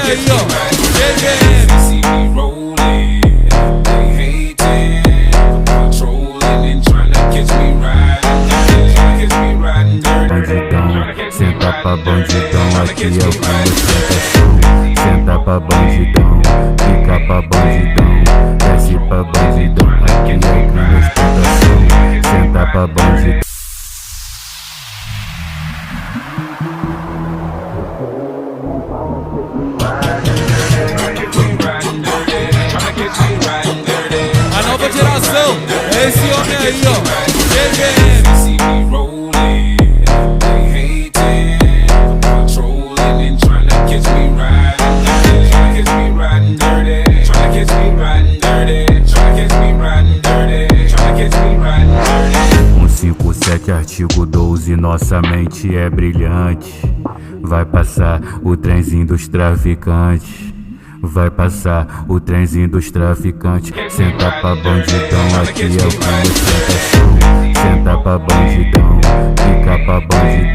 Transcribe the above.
aí, ó. TVM. Senta pra bandidão, aqui é o que ostentação. Senta pra bandidão, fica pra bandidão, desce pra bandidão, aqui é o que ostentação. Senta pra bandidão. A nova geração é esse homem aí, ó. TVM. Artigo 12, nossa mente é brilhante. Vai passar o trenzinho dos traficantes. Vai passar o trenzinho dos traficantes. Senta pra bandidão, aqui é o que ostentação. Senta pra bandidão, fica pra bandidão.